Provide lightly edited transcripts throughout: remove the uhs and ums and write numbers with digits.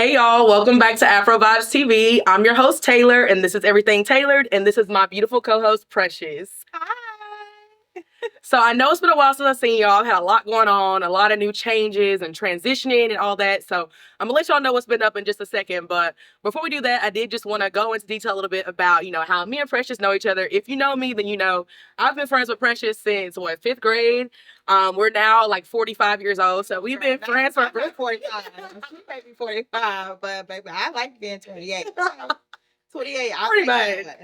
Hey y'all, welcome back to Afrovibes TV. I'm your host Taylor, and this is Everything Tailored, and this is my beautiful co-host Precious. Hi. So I know it's been a while since I've seen y'all. I've had a lot going on, a lot of new changes and transitioning and all that. So I'm gonna let y'all know what's been up in just a second. But before we do that, I did just want to go into detail a little bit about, how me and Precious know each other. If you know me, then you know I've been friends with Precious since fifth grade. We're now like 45 years old, so we've been friends for 45. She may be 45, but baby, I like being 28. 28.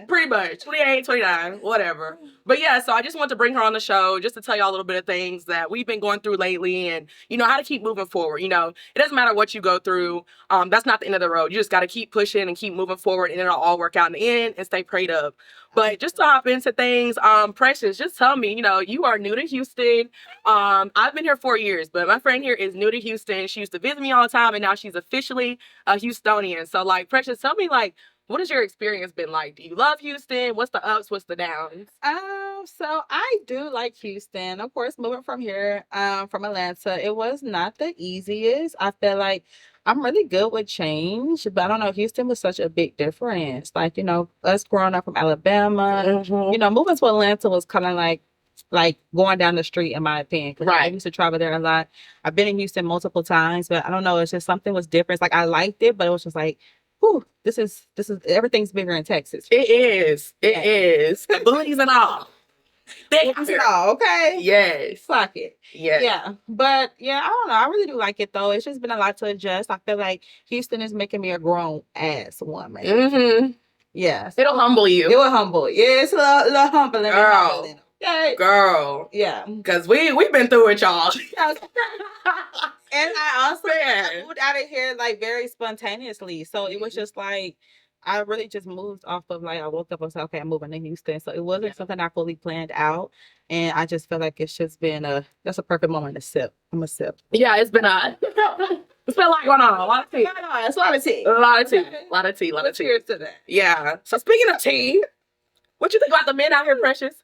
Pretty much 28, 29, whatever. But yeah, so I just want to bring her on the show just to tell y'all a little bit of things that we've been going through lately, and how to keep moving forward. It doesn't matter what you go through. That's not the end of the road. You just got to keep pushing and keep moving forward, and it'll all work out in the end, and stay prayed up. But just to hop into things, Precious, just tell me, you are new to Houston. I've been here 4 years, but my friend here is new to Houston. She used to visit me all the time, and now she's officially a Houstonian. So Precious, tell me what has your experience been like? Do you love Houston? What's the ups? What's the downs? So I do like Houston. Of course, moving from here, from Atlanta, it was not the easiest. I feel like I'm really good with change, but I don't know, Houston was such a big difference. Us growing up from Alabama, moving to Atlanta was kind of like going down the street, in my opinion. Right. I used to travel there a lot. I've been in Houston multiple times, but I don't know, it's just something was different. It's I liked it, but it was just whew, this is everything's bigger in Texas. It is. It is. The bullies and all. Bullies and all, okay? Yes. Fuck it. Yes. Yeah. But yeah, I don't know. I really do like it though. It's just been a lot to adjust. I feel like Houston is making me a grown ass woman. Mm-hmm. Yeah. It'll humble you. It will humble. Yeah, it's a little humbling. Girl. Yeah. Girl. Yeah. Because we've been through it, y'all. And I also moved out of here very spontaneously. So it was just I really just moved off of I woke up and said, okay, I'm moving to Houston. So it wasn't something I fully planned out. And I just feel like it's just been that's a perfect moment to sip. I'm a sip. Yeah, it's been it's been a lot going on. A lot of tea. It's a lot of tea. A lot of tea. A lot of tea. A lot of tea. Cheers to that. Yeah. So speaking of tea, what you think about the men out here, Precious?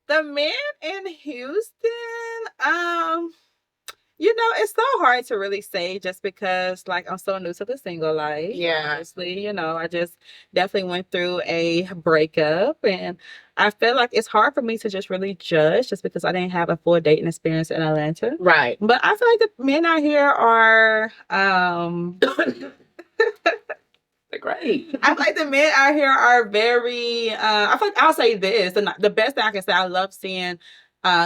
The men in Houston, it's so hard to really say just because I'm so new to the single life. Yeah. Honestly, I just definitely went through a breakup, and I feel like it's hard for me to just really judge just because I didn't have a full dating experience in Atlanta. Right. But I feel like the men out here are they're great. I feel like the men out here are very I feel like I'll say this, the best thing I can say, I love seeing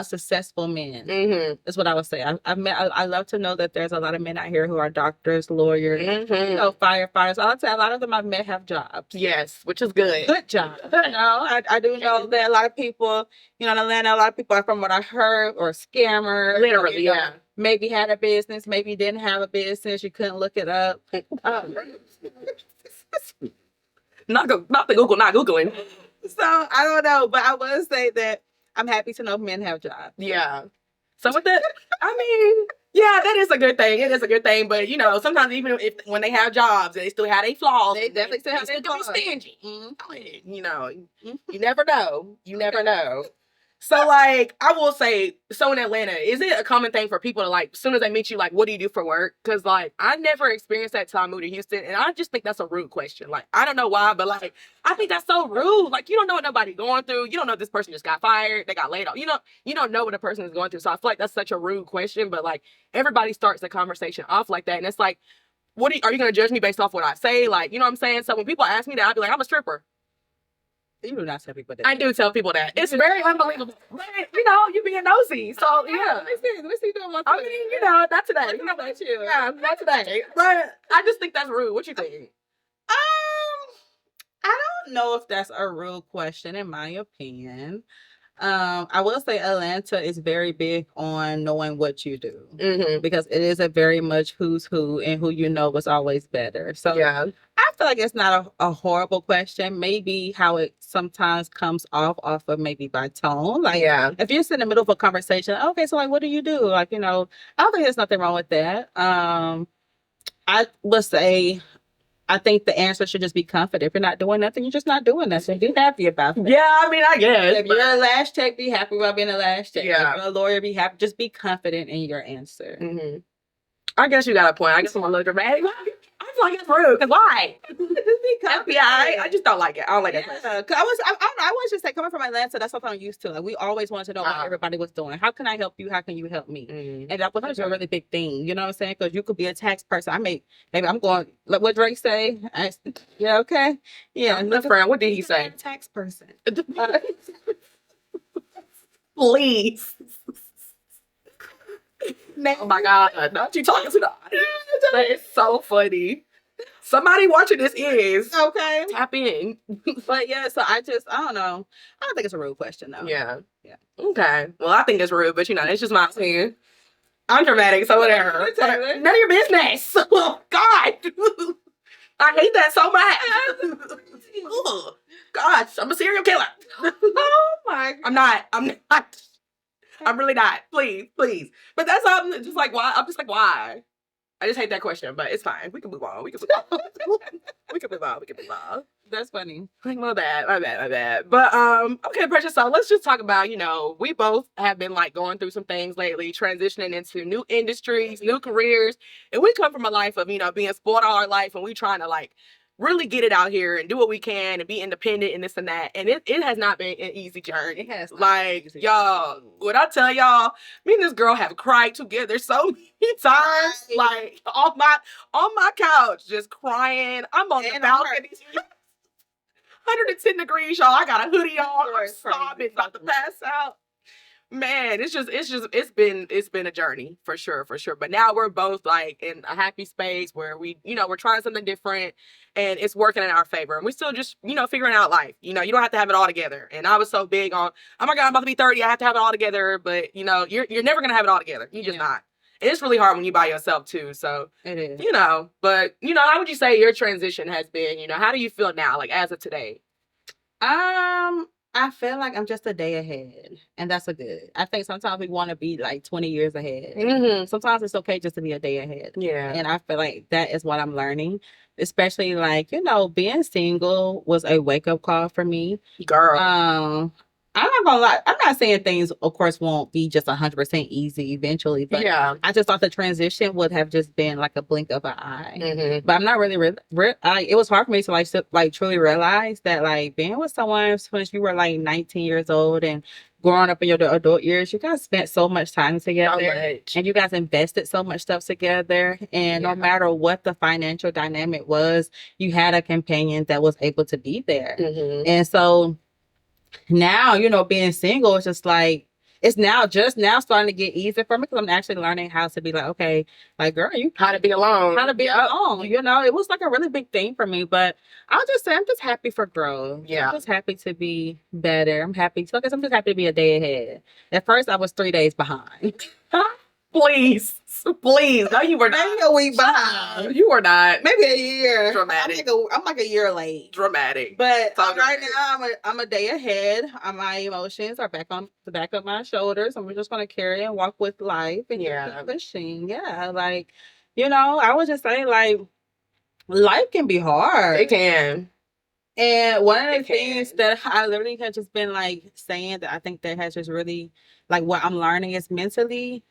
successful men. Mm-hmm. That's what I would say. I love to know that there's a lot of men out here who are doctors, lawyers, firefighters. I would say a lot of them I've met have jobs. Yes, which is good. Good job. I do know that a lot of people, in Atlanta, a lot of people are, from what I heard, or scammers. Literally, yeah. Maybe had a business, maybe didn't have a business. You couldn't look it up. Not the Google, not Googling. So I don't know, but I will say that I'm happy to know men have jobs. Yeah. So with that, yeah, that is a good thing. It is a good thing. But sometimes even when they have jobs, they still have their flaws. They definitely still have their flaws. flaws. Stingy. Mm-hmm. You never know. You never know. So I will say, so in Atlanta, is it a common thing for people to as soon as they meet you, what do you do for work? Because I never experienced that till I moved to Houston, and I just think that's a rude question. I don't know why, but I think that's so rude. You don't know what nobody going through. You don't know if this person just got fired, they got laid off. You don't know what a person is going through. So I feel like that's such a rude question. But everybody starts the conversation off like that, and it's are you gonna judge me based off what I say? You know what I'm saying? So when people ask me that, I'll be like, I'm a stripper. You do not tell people that. I do tell people that. It's very unbelievable. But, you being nosy. So, yeah. Let me see doing my I mean, not today. About you. Yeah, not today. But I just think that's rude. What you think? I don't know if that's a rude question, in my opinion. I will say Atlanta is very big on knowing what you do, because it is a very much who's who, and who was always better. So yeah, I feel like it's not a horrible question. Maybe how it sometimes comes off of maybe by tone. If you're in the middle of a conversation, okay, so what do you do? I don't think there's nothing wrong with that. I would say, I think the answer should just be confident. If you're not doing nothing, you're just not doing nothing. Be happy about it. Yeah, I guess. If you're a lash tech, be happy about being a lash tech. Yeah. If you're a lawyer, be happy. Just be confident in your answer. Mm-hmm. I guess you got a point. I guess I'm a little dramatic. I like, it's rude. Cause why? Because FBI, I just don't like it. I don't like that place. Cause I don't know, I was just like coming from Atlanta. That's something I'm used to. Like we always wanted to know what everybody was doing. How can I help you? How can you help me? And that was a really big thing. You know what I'm saying? Because you could be a tax person. Maybe I'm going. Like what Drake say? Yeah, okay, yeah. My friend, what did he say? Tax person. Please. Oh my God, not you talking to the audience. That is so funny. Somebody watching this is. Okay. Tap in. But yeah, so I don't know. I don't think it's a rude question though. Yeah. Okay. Well, I think it's rude, but it's just my opinion. I'm dramatic, so whatever. None of your business. Oh, God. I hate that so much. Ugh. Gosh, I'm a serial killer. Oh my God. I'm not. I'm really not. Please. But that's just like why. I'm just like, why? I just hate that question, but it's fine. We can move on. We can move on. That's funny. Like, my bad. But okay, Precious. So let's just talk about, we both have been like going through some things lately, transitioning into new industries, new careers, and we come from a life of being spoiled all our life, and we trying to like really get it out here and do what we can and be independent and this and that. And it has not been an easy journey. It has not. Like, y'all, what I tell y'all, me and this girl have cried together so many times. Like on my couch, just crying. I'm on the balcony. 110 degrees, y'all. I got a hoodie on. I'm sobbing, about to pass out. Man, it's been a journey for sure. But now we're both like in a happy space where we're trying something different and it's working in our favor. And we still just, figuring out life. You don't have to have it all together. And I was so big on, oh my God, I'm about to be 30. I have to have it all together. But you're never gonna have it all together. You're just not. And it's really hard when you by yourself too. So it is. But how would you say your transition has been? How do you feel now, like as of today? I feel like I'm just a day ahead, and that's a good. I think sometimes we want to be like 20 years ahead. Mm-hmm. Sometimes it's okay just to be a day ahead. Yeah. And I feel like that is what I'm learning, especially like, being single was a wake-up call for me. Girl. I'm not gonna lie. I'm not saying things, of course, won't be just 100% easy eventually. But yeah, I just thought the transition would have just been like a blink of an eye. Mm-hmm. But I'm not really. It was hard for me to like truly realize that like being with someone since you were like 19 years old and growing up in your adult years, you guys spent so much time together, and you guys invested so much stuff together. And no matter what the financial dynamic was, you had a companion that was able to be there. Mm-hmm. And so. Now, being single is just like, it's just now starting to get easier for me because I'm actually learning how to be like, okay, like, girl, how to be alone. It was like a really big thing for me, but I'll just say I'm just happy for growth. Yeah. I'm just happy to be better. I'm just happy to be a day ahead. At first, I was 3 days behind. Please. No, you were not. Maybe a week behind. You were not. Maybe a year. Dramatic. I'm like a year late. Dramatic. But right now, I'm a day ahead. My emotions are back on the back of my shoulders. And we're just going to carry and walk with life and keep pushing. Yeah. Like, I was just saying, like, life can be hard. It can. And one of the things that I literally have just been, like, saying that I think that has just really, like, what I'm learning is mentally,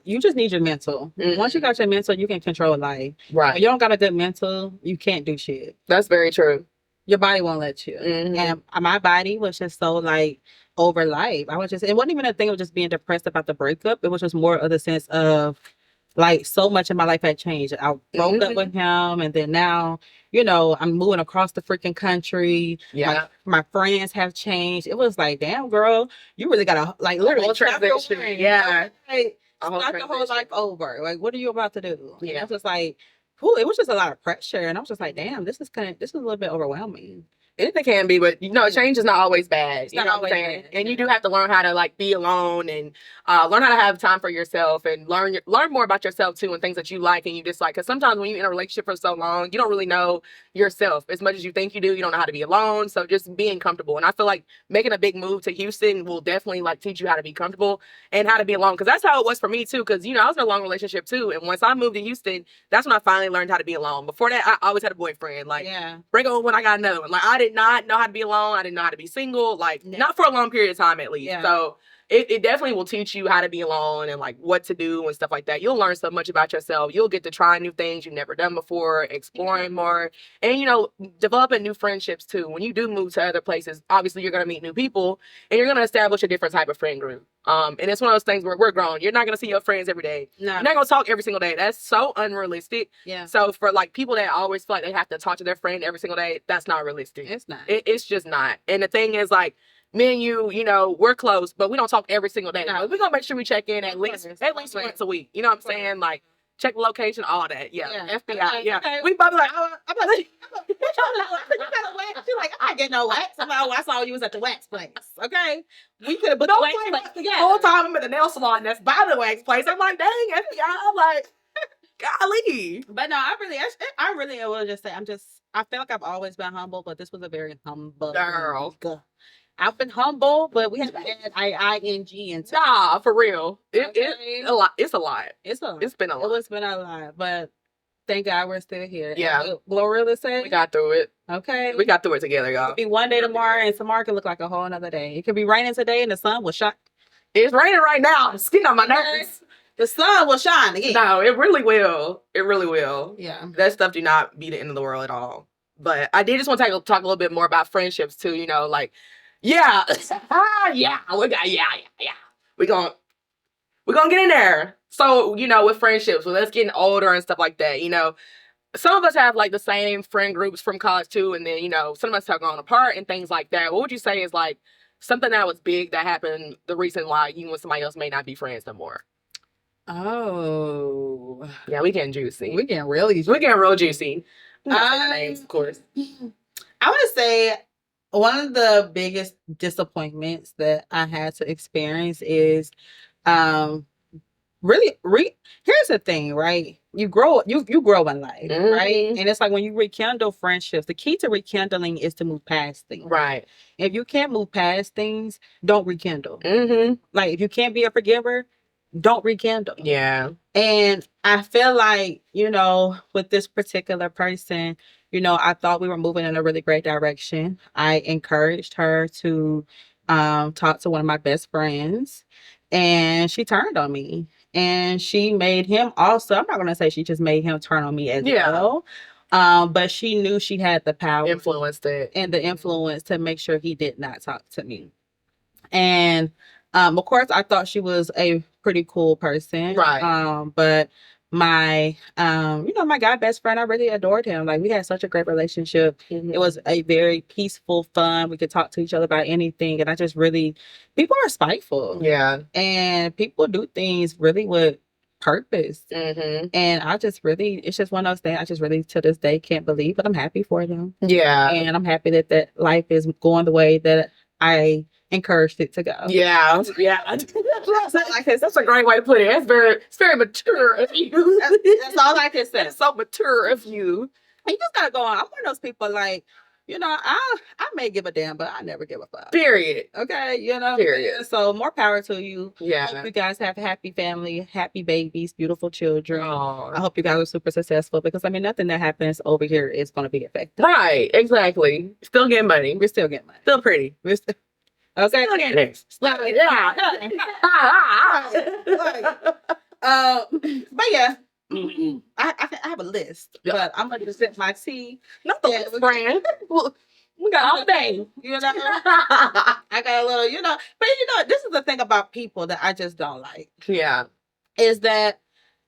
you just need your mental. Mm-hmm. Once you got your mental, you can control life. Right. If you don't got a good mental, you can't do shit. That's very true. Your body won't let you. Mm-hmm. And my body was just so like over life. It wasn't even a thing of just being depressed about the breakup. It was just more of the sense of like so much in my life had changed. I broke up with him, and then now, I'm moving across the freaking country. Yeah. My friends have changed. It was like, damn, girl, you really gotta like literally transition. Yeah. Start the whole life over. Like, what are you about to do? Yeah. And I was just like, it was just a lot of pressure. And I was just like, damn, this is a little bit overwhelming. Anything can be, but change is not always bad. It's not always bad. And you do have to learn how to like be alone and learn how to have time for yourself and learn more about yourself too and things that you like and you dislike. Because sometimes when you're in a relationship for so long, you don't really know yourself as much as you think you do. You don't know how to be alone. So just being comfortable. And I feel like making a big move to Houston will definitely like teach you how to be comfortable and how to be alone. Because that's how it was for me too. Because I was in a long relationship too. And once I moved to Houston, that's when I finally learned how to be alone. Before that, I always had a boyfriend. Like, break up when I got another one. Like, I did not know how to be alone. I didn't know how to be single. Like, not for a long period of time at least. Yeah. So it definitely will teach you how to be alone and like what to do and stuff like that. You'll learn so much about yourself. You'll get to try new things you've never done before, exploring more, and developing new friendships too. When you do move to other places, obviously you're gonna meet new people and you're gonna establish a different type of friend group. And it's one of those things where we're grown. You're not gonna see your friends every day. No. You're not gonna talk every single day. That's so unrealistic. Yeah. So for like people that always feel like they have to talk to their friend every single day, that's not realistic. It's not. It's just not. And the thing is, like, me and you, we're close, but we don't talk every single day. No. We're gonna make sure we check in at least once a week. You know what I'm saying? Like, check the location, all that. Yeah. FBI. Yeah. Okay. We both be like, I'm like, you got a wax? She's like, I get no wax. I'm like, oh, I saw you was at the wax place. Okay. We could have put the wax place together. The whole time I'm at the nail salon that's by the wax place. I'm like, dang, FBI. I'm like, golly. But no, I really will just say, I feel like I've always been humble, but this was a very humble girl. I've been humble, but we have to add ING into Nah, for real. Okay. It's a lot. It's a lot. It's been a lot. It's been a lot, but thank God we're still here. Yeah. Gloria, let's say. We got through it. Okay. We got through it together, It y'all. could be one day tomorrow, and tomorrow could look like a whole another day. It could be raining today, and the sun will shine. It's raining right now. It's getting on my nerves. The sun will shine again. No, it really will. It really will. Yeah. That stuff do not be the end of the world at all. But I did just want to talk a little bit more about friendships too. Yeah. Yeah. We're gonna get in there. So, with friendships, with us getting older and stuff like that, some of us have like the same friend groups from college too, and then, some of us have gone apart and things like that. What would you say is like something that was big that happened, the reason why you and somebody else may not be friends no more? Oh. Yeah, we getting juicy. We're getting really juicy. We're getting real juicy. Names, of course. I want to say one of the biggest disappointments that I had to experience is here's the thing, right? You grow in life, right? And it's like when you rekindle friendships, the key to rekindling is to move past things. Right. If you can't move past things, don't rekindle. Like if you can't be a forgiver, don't rekindle. Yeah. And I feel like, with this particular person, I thought we were moving in a really great direction. I encouraged her to talk to one of my best friends, and she turned on me. And she made him also, I'm not going to say she just made him turn on me as well. But she knew she had the power. Influenced it. And the influence to make sure he did not talk to me. And of course, I thought she was a pretty cool person. Right. But my my guy best friend, I really adored him. Like we had such a great relationship. It was a very peaceful, fun. We could talk to each other about anything. And I just people are spiteful. Yeah. And people do things really with purpose. And it's just one of those things I just really to this day can't believe, but I'm happy for them. Yeah. And I'm happy that life is going the way that I encouraged it to go. Yeah. That's a great way to put it. It's very mature of you. That's all I can say. It's so mature of you. And you just gotta go on. I'm one of those people like, I may give a damn, but I never give a fuck. Period. Okay, Period. So more power to you. Yeah. I hope you guys have a happy family, happy babies, beautiful children. Aww. I hope you guys are super successful because nothing that happens over here is going to be affected. Right. Exactly. Still getting money. We're still getting money. Still pretty. We're still. Okay. Still getting it. Yeah. But yeah. I have a list, but I'm gonna just sip my tea. Not the brand. We got all day. I got a little, but this is the thing about people that I just don't like. Yeah. Is that,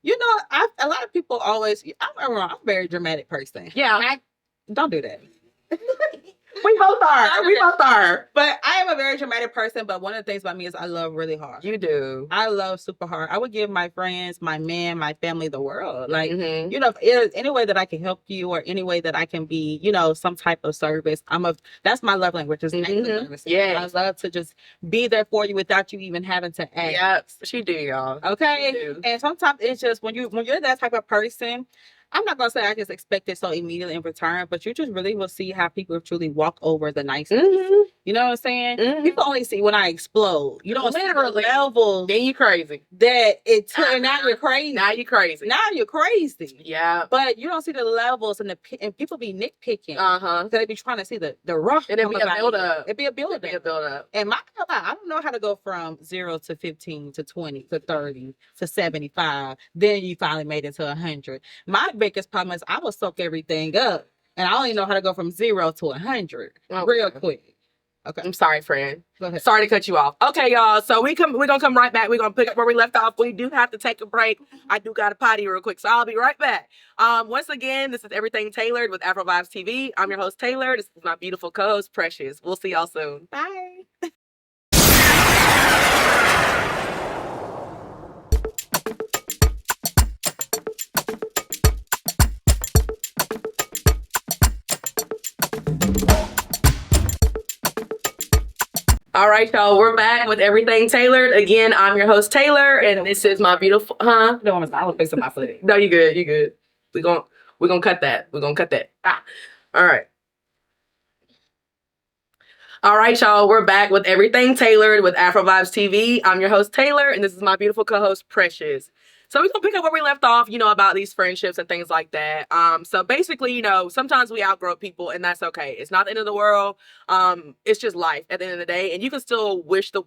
a lot of people always, I'm a very dramatic person. Yeah. Don't do that. We both are. But I am a very dramatic person. But one of the things about me is I love really hard. You do. I love super hard. I would give my friends, my man, my family the world. Like, if there's any way that I can help you or any way that I can be, some type of service, that's my love language. Is service. Yeah. I love to just be there for you without you even having to ask. Yeah, she do, y'all. Okay. She do. And sometimes it's just when you're that type of person, I'm not gonna say I just expect it so immediately in return, but you just really will see how people truly walk over the niceness. Mm-hmm. You know what I'm saying? Mm-hmm. People only see when I explode. You don't Literally. see the level Then you crazy. that it took, and now you're crazy. Now you crazy. Now you're crazy. Yeah. But you don't see the levels and people be nitpicking. So they be trying to see the rough. And it'd be a build up. It'd be a build up. And I don't know how to go from 0 to 15 to 20 to 30 to 75. Then you finally made it to 100. My biggest problem is I will soak everything up, and I only know how to go from 0 to 100 real quick. Okay. I'm sorry, friend. Go ahead. Sorry to cut you off. Okay, y'all. So we're gonna come right back. We're gonna pick up where we left off. We do have to take a break. I do got a potty real quick, so I'll be right back. Once again, this is Everything Tailored with Afrovibes TV. I'm your host, Taylor. This is my beautiful co-host, Precious. We'll see y'all soon. Bye. All right, y'all. We're back with Everything Tailored. Again, I'm your host, Taylor, and this is my beautiful, No, I was fixing my foot. No, you good. You good. We're gonna cut that. We're gonna cut that. All right. All right, y'all. We're back with Everything Tailored with Afrovibes TV. I'm your host, Taylor, and this is my beautiful co-host, Precious. So we're gonna pick up where we left off, about these friendships and things like that. So basically, sometimes we outgrow people, and that's okay. It's not the end of the world. It's just life at the end of the day, and you can still wish the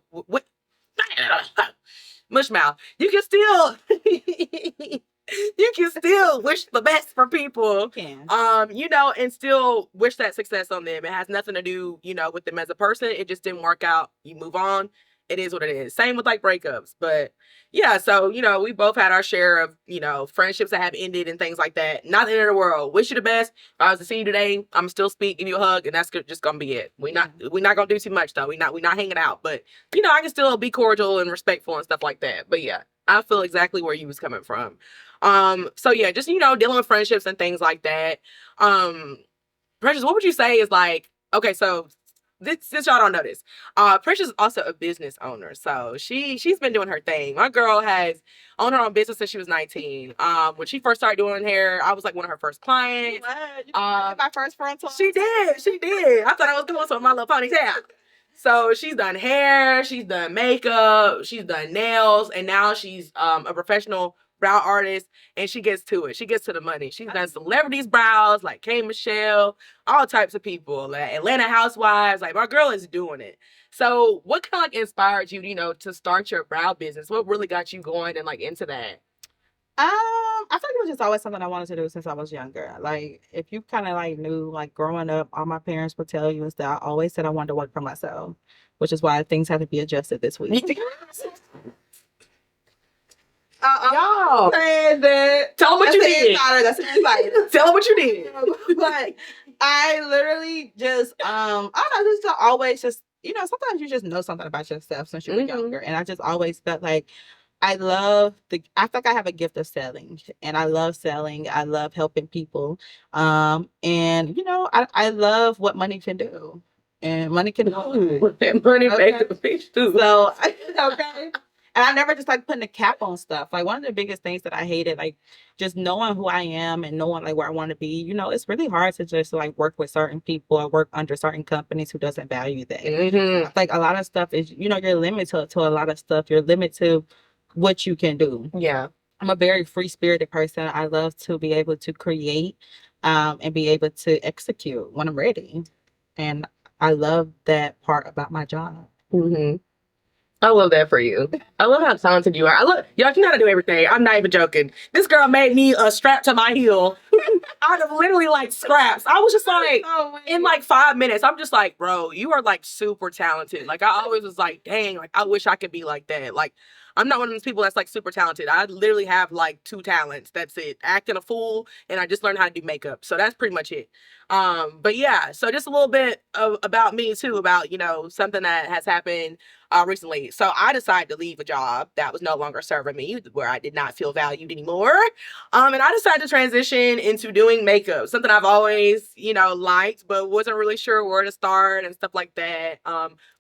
mush mouth. You can still wish the best for people. And still wish that success on them. It has nothing to do, with them as a person. It just didn't work out. You move on. It is what it is. Same with like breakups. But yeah, so, we both had our share of, friendships that have ended and things like that. Not the end of the world. Wish you the best. If I was to see you today, I'm still speak, give you a hug, and that's just gonna be it. We're not gonna do too much though. We're not hanging out. But I can still be cordial and respectful and stuff like that. But yeah, I feel exactly where you was coming from. So yeah, just dealing with friendships and things like that. Precious, what would you say is like, okay, so since y'all don't know this, Precious is also a business owner. So she's been doing her thing. My girl has owned her own business since she was 19. When she first started doing hair, I was like one of her first clients. My first frontal. She did. I thought I was doing something with my little ponytail. So she's done hair, she's done makeup, she's done nails, and now she's a professional brow artist, and she gets to it. She gets to the money. She's done celebrities' brows, like K. Michelle, all types of people, like Atlanta Housewives. Like, my girl is doing it. So what kind of like inspired you, to start your brow business? What really got you going and like into that? I feel like it was just always something I wanted to do since I was younger. Like, if you kind of like knew, like growing up, all my parents would tell you is that I always said I wanted to work for myself, which is why things had to be adjusted this week. Y'all, tell them what you did. That's an insider. Tell them what you did. Like, I literally just, I don't know, just always just, sometimes you just know something about yourself since you were younger. And I just always felt like I feel like I have a gift of selling, and I love selling. I love helping people. And, I love what money can do. And money can do. Money makes a bitch too. So, okay. And I never just like putting a cap on stuff. Like, one of the biggest things that I hated, like just knowing who I am and knowing like where I want to be, it's really hard to just like work with certain people or work under certain companies who doesn't value that. Like, a lot of stuff is, you're limited to a lot of stuff. You're limited to what you can do. Yeah. I'm a very free-spirited person. I love to be able to create and be able to execute when I'm ready. And I love that part about my job. I love that for you. I love how talented you are. Y'all, you know how to do everything. I'm not even joking. This girl made me a strap to my heel out of literally like scraps. I was just like, in like 5 minutes, I'm just like, bro, you are like super talented. Like, I always was like, dang, like I wish I could be like that. Like, I'm not one of those people that's like super talented. I literally have like 2 talents. That's it. Acting a fool, and I just learned how to do makeup. So that's pretty much it. But yeah, so just a little bit about me too, about, something that has happened recently. So I decided to leave a job that was no longer serving me, where I did not feel valued anymore. And I decided to transition into doing makeup, something I've always, liked, but wasn't really sure where to start and stuff like that.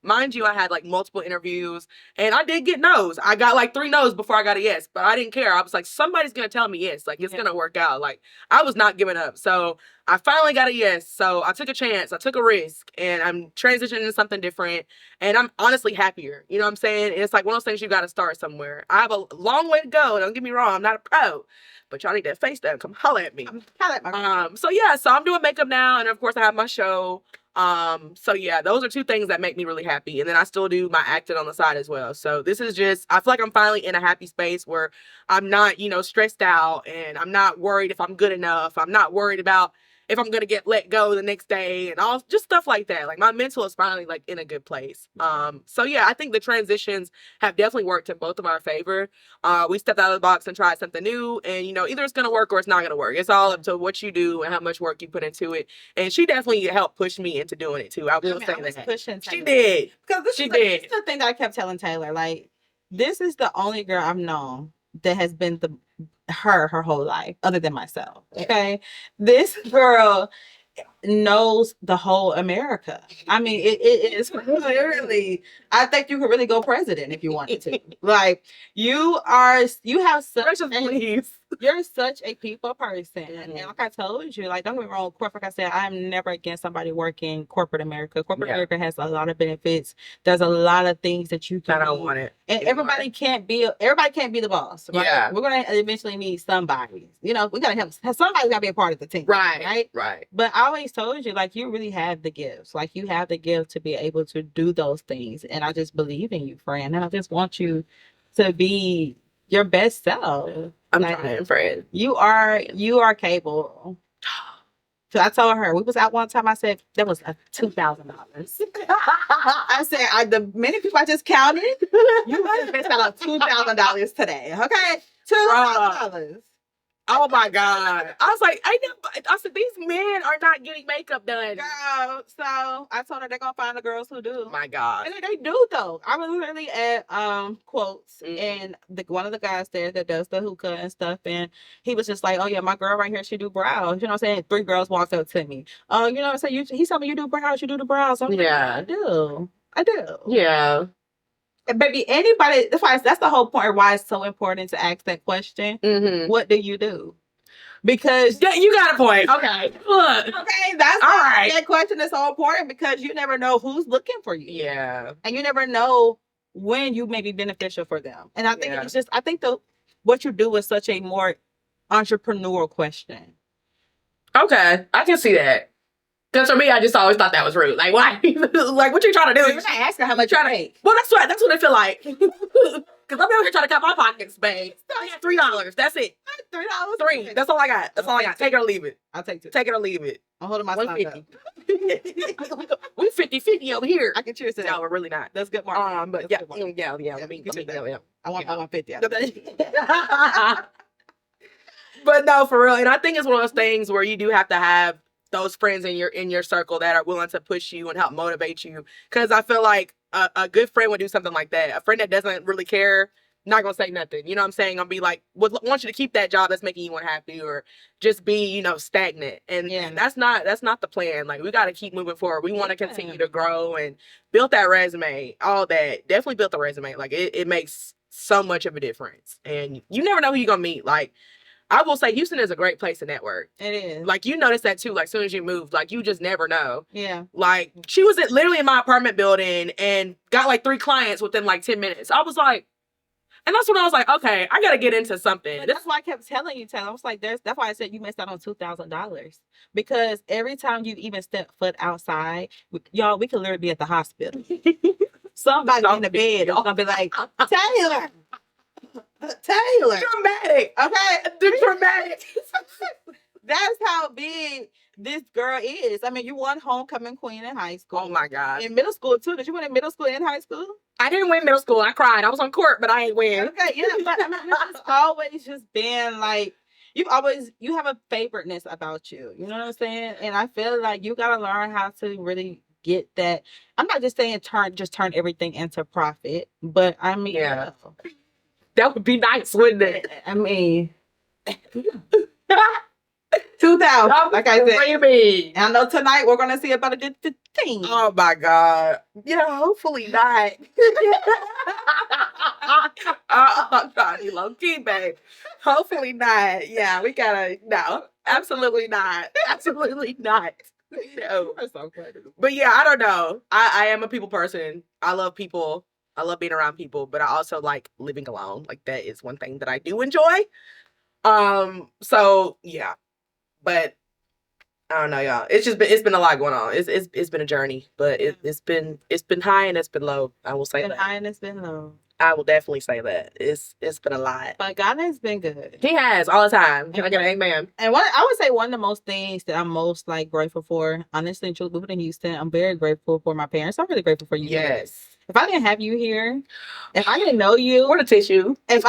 Mind you, I had like multiple interviews, and I did get no's. I got like 3 no's before I got a yes, but I didn't care. I was like, somebody's going to tell me yes. Like, it's going to work out. Like, I was not giving up. So I finally got a yes. So I took a chance. I took a risk, and I'm transitioning to something different. And I'm honestly happier. You know what I'm saying? And it's like one of those things you got to start somewhere. I have a long way to go. Don't get me wrong. I'm not a pro. But y'all need that face down. Come holler at me. So yeah, so I'm doing makeup now, and of course I have my show. So yeah, those are 2 things that make me really happy. And then I still do my acting on the side as well. So this is just, I feel like I'm finally in a happy space where I'm not, stressed out, and I'm not worried if I'm good enough. I'm not worried about if I'm gonna get let go the next day, and all just stuff like that. Like, my mental is finally like in a good place. So yeah, I think the transitions have definitely worked in both of our favor. We stepped out of the box and tried something new, and either it's gonna work or it's not gonna work. It's all up to what you do and how much work you put into it. And she definitely helped push me into doing it too. I will say that. Pushing she did. Because she did. This is the thing that I kept telling Taylor. Like, this is the only girl I've known that has been her whole life, other than myself. Okay, this girl knows the whole America. I mean, it is really. I think you could really go president if you wanted to. Like, you have such. Please. You're such a people person. And like I told you, like, don't get me wrong, corporate, like I said, I'm never against somebody working corporate America. Corporate America has a lot of benefits. There's a lot of things that you can I don't want it. And everybody can't be the boss, right? Yeah. We're gonna eventually need somebody. We gotta have somebody's gotta be a part of the team. Right. But I always told you, like, you really have the gifts. Like, you have the gift to be able to do those things. And I just believe in you, friend. And I just want you to be your best self. I'm trying, friend. You are capable. So I told her, we was out one time. I said, that was $2,000. I said, the many people I just counted, you just missed out on $2,000 today. Okay, $2,000. Oh my God. I was like, I said, these men are not getting makeup done. Girl, so I told her they're gonna find the girls who do. My God. And they do though. I was literally at Quotes, and one of the guys there that does the hookah and stuff, and he was just like, oh yeah, my girl right here, she do brows. You know what I'm saying? 3 girls walked up to me. Oh, you know what I'm saying? He told me you do brows, you do the brows. I'm like, I do. Yeah. And baby, anybody, that's the whole point of why it's so important to ask that question. What do you do? Because you got a point. Okay. Look. Okay, that's why that question is so important, because you never know who's looking for you. Yeah. And you never know when you may be beneficial for them. And I think I think what you do is such a more entrepreneurial question. Okay. I can see that. Because for me, I just always thought that was rude. Like, why? Like, what you trying to do? You're not asking how much you make. Well, that's right. That's what I feel like. Because I'm over here trying to cut my pockets, babe. I got $3. That's it. $3? 3. That's all I got. That's all I got. Take it or leave it. I'll take 2. Take it or leave it. I'm holding my stock up. We 50-50 over here. I can cheers to that. No, we're really not. That's good marketing. But yeah. I want 50. But no, for real. And I think it's one of those things where you do have to have those friends in your circle that are willing to push you and help motivate you. Because I feel like a good friend would do something like that. A friend that doesn't really care, not gonna say nothing. You know what I'm saying? I'll be like, want you to keep that job that's making you unhappy, or just be, stagnant. And that's not the plan. Like, we got to keep moving forward. We want to continue to grow and build that resume. All that. Definitely build the resume. Like, it makes so much of a difference. And you never know who you're gonna meet. Like, I will say Houston is a great place to network. It is. Like, you notice that too, like, as soon as you moved. Like, you just never know. Yeah. Like, she was literally in my apartment building and got like 3 clients within like 10 minutes. I was like, and that's when I was like, okay, I got to get into something. But that's why I kept telling you, Taylor. I was like, that's why I said you missed out on $2,000. Because every time you even step foot outside, y'all, we could literally be at the hospital. Somebody in the bed is going to be like, Taylor. Dramatic. Okay. The dramatic. That's how big this girl is. I mean, you won homecoming queen in high school. Oh my God. In middle school too. Did you win in middle school and high school? I didn't win middle school. I cried. I was on court, but I ain't win. Okay, yeah. But I mean, it's always just been like, you have a favoriteness about you. You know what I'm saying? And I feel like you gotta learn how to really get that. I'm not just saying turn everything into profit, but I mean, yeah. That would be nice, wouldn't it? I mean, 2,000. Like I said, baby. I know tonight we're gonna see about a good 15. Oh my God. Yeah, hopefully not. I'm trying to be low key, babe. Hopefully not. Yeah, we gotta. No, absolutely not. Absolutely not. No. That's so funny. But yeah, I don't know. I am a people person. I love people. I love being around people, but I also like living alone. Like that is one thing that I do enjoy. So yeah. But I don't know, y'all. It's been a lot going on. It's been a journey, but it's been high and it's been low. I will say It's been that. high and it's been low. I will definitely say that. It's been a lot. But God has been good. He has all the time. Can I get an amen? And what I would say one of the most things that I'm most like grateful for, honestly, and truly, moving to Houston, I'm very grateful for my parents. I'm really grateful for you. Yes. If I didn't have you here, if I didn't know you, Or the tissue. I'm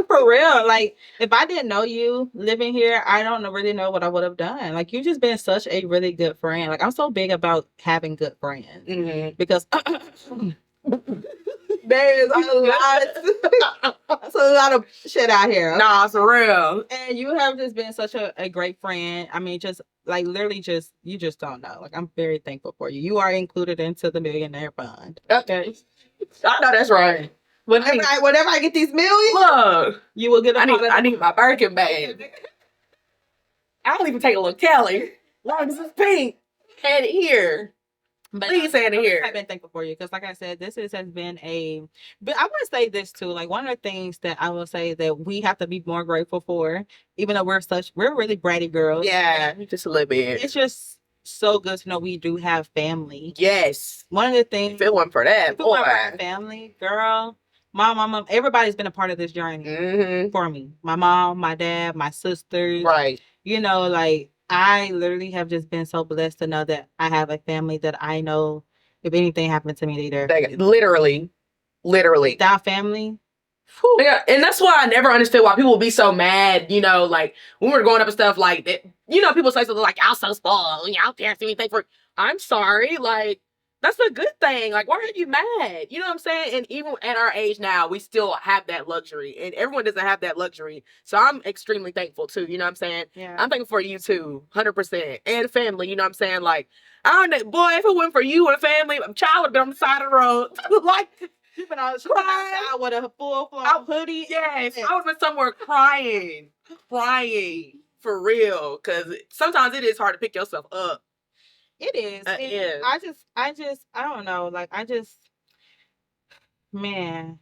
for real. Like, if I didn't know you living here, I don't really know what I would have done. Like, you just been such a really good friend. Like, I'm so big about having good friends because there's a lot of shit out here. Nah, for real. And you have just been such a great friend. I mean, just like literally just, you just don't know. Like, I'm very thankful for you. You are included into the millionaire fund. Okay. I know that's right. Whenever I get these millions, look, you will get a I need my Birkin bag. I'll even take a little Kelly. Long as it's pink. Hand it here. But please hand it here. I've been thankful for you because, like I said, has been but I want to say this too. Like, one of the things that I will say that we have to be more grateful for, even though we're really bratty girls. Yeah, just a little bit. It's just so good to know we do have family. Yes. One of the things. Feel one for that. Feel one for our family, girl. My mom, everybody's been a part of this journey for me. My mom, my dad, my sisters. Right. You know, like, I literally have just been so blessed to know that I have a family that I know if anything happened to me, literally. Without family. Whew. Yeah, and that's why I never understood why people would be so mad, you know, like when we were growing up and stuff like that. You know, people say something like, "Y'all so spoiled, y'all can't do anything for." I'm sorry, like that's a good thing. Like, why are you mad? You know what I'm saying? And even at our age now, we still have that luxury, and everyone doesn't have that luxury. So I'm extremely thankful too. You know what I'm saying? Yeah. I'm thankful for you too, 100%, and family. You know what I'm saying? Like, I don't know, boy, if it wasn't for you and family, a child would have been on the side of the road, like. You've been outside with a full-blown hoodie. Yes, I was been somewhere crying for real. Because sometimes it is hard to pick yourself up. It is. I don't know. Like, man.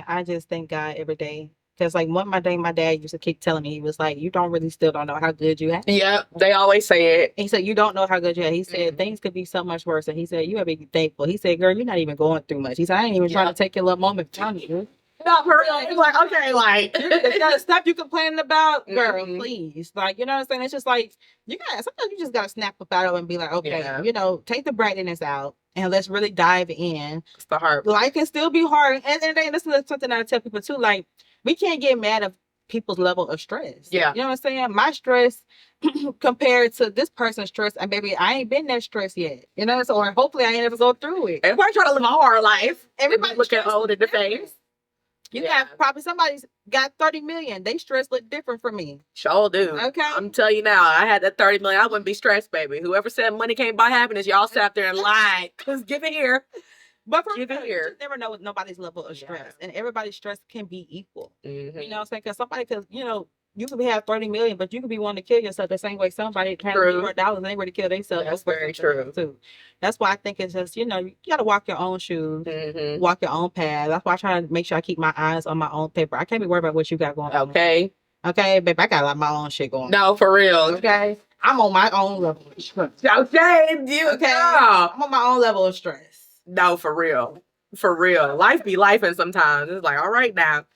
I just thank God every day. Because, like, one my dad used to keep telling me, he was like, you still don't know how good you have. Yeah, they always say it. He said, you don't know how good you have. He said, things could be so much worse. And he said, you have to be thankful. He said, girl, you're not even going through much. He said, I ain't even trying to take your little moment. No, for real. It's like, okay, like, you gotta stop you complaining about, girl, please. Like, you know what I'm saying? It's just like, sometimes you just gotta snap up out of it and be like, okay, you know, take the brightness out and let's really dive in. It's the hard. Life can still be hard. And this is something I tell people too. Like, we can't get mad at people's level of stress. Yeah. You know what I'm saying? My stress compared to this person's stress, and baby, I ain't been that stressed yet. You know, so hopefully I ain't ever go through it. Everybody trying to live a hard life. Everybody looking old in the face. You have probably somebody's got 30 million. They stress look different from me. Sure do. Okay. I'm telling you now, I had that 30 million. I wouldn't be stressed, baby. Whoever said money can't buy happiness, y'all sat there and lied. Cause give it here. But for give it here. You just never know nobody's level of stress. And everybody's stress can be equal. You know what I'm saying? Because somebody could, you know, you could have 30 million, but you could be wanting to kill yourself the same way somebody has $0 and they ready to kill themselves. That's very true. Too. That's why I think it's just, you know, you got to walk your own shoes, walk your own path. That's why I try to make sure I keep my eyes on my own paper. I can't be worried about what you got going on. Okay, babe, I got like my own shit going on. No, for real. Okay. I'm on my own level of stress. Okay. I'm on my own level of stress. No, for real. For real. Life be lifing sometimes. It's like, all right now.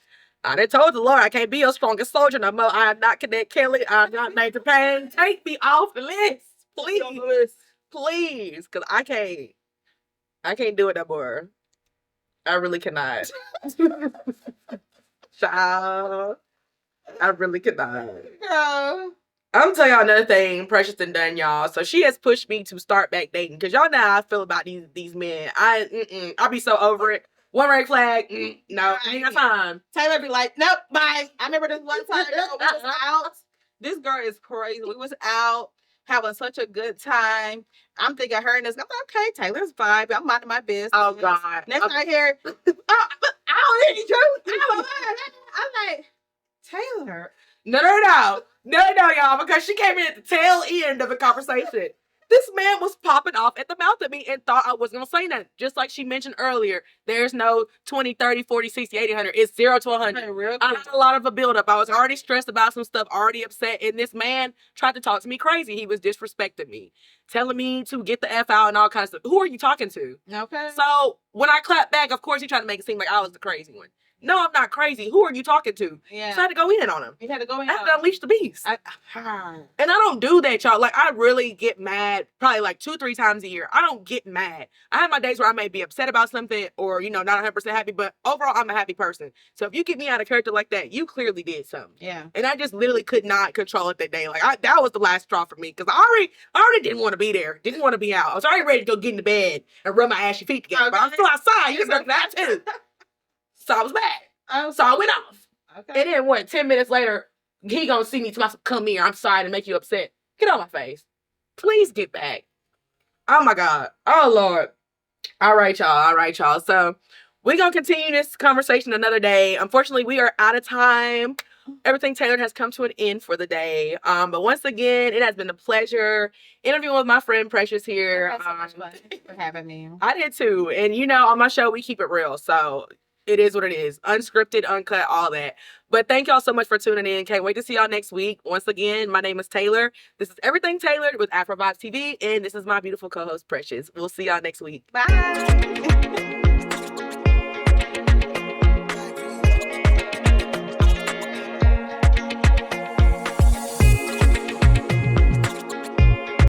I done told the Lord I can't be your strongest soldier no more. I am not Cadet Kelly. I'm not Nathan Payne. Take me off the list. Please. Please. Because I can't do it no more. I really cannot. Child. I really cannot. Girl. I'm gonna tell y'all another thing Precious done done, y'all. So she has pushed me to start back dating. Because y'all know how I feel about these men. I'll be so over it. One red flag. No, I ain't got time. Taylor be like, nope, bye. I remember this one time we was out. This girl is crazy. We was out having such a good time. I'm thinking her and this. I'm like, okay, Taylor's vibe. I'm minding my business. Oh, God. Next I hear, I don't need you. I'm like, Taylor. No, y'all, because she came in at the tail end of the conversation. This man was popping off at the mouth at me and thought I was going to say nothing. Just like she mentioned earlier, there's no 20, 30, 40, 60, 80, 100. It's 0 to 100. I had a lot of a buildup. I was already stressed about some stuff, already upset. And this man tried to talk to me crazy. He was disrespecting me, telling me to get the F out and all kinds of stuff. Who are you talking to? Okay. So when I clapped back, of course, he tried to make it seem like I was the crazy one. No, I'm not crazy. Who are you talking to? Yeah. So I had to go in on him. You had to go in. I had to unleash the beast. And I don't do that, y'all. Like, I really get mad probably like 2-3 times a year. I don't get mad. I have my days where I may be upset about something or, you know, not 100% happy, but overall, I'm a happy person. So if you get me out of character like that, you clearly did something. Yeah. And I just literally could not control it that day. Like, that was the last straw for me because I already didn't want to be there. Didn't want to be out. I was already ready to go get into bed and rub my ashy feet together. Okay. But I'm still outside. You deserve that too. So I was mad. So I went off. Okay. And then what, 10 minutes later, he gonna see me to myself, come here, I'm sorry to make you upset. Get on my face. Please get back. Oh my God. Oh Lord. All right, y'all. So we're gonna continue this conversation another day. Unfortunately, we are out of time. Everything Tailored has come to an end for the day. But once again, it has been a pleasure interviewing with my friend Precious here. I had so much fun for having me. I did too. And you know, on my show, we keep it real. So it is what it is. Unscripted, uncut, all that. But thank y'all so much for tuning in. Can't wait to see y'all next week. Once again, my name is Taylor. This is Everything Tailored with Afrovibes TV. And this is my beautiful co-host, Precious. We'll see y'all next week. Bye.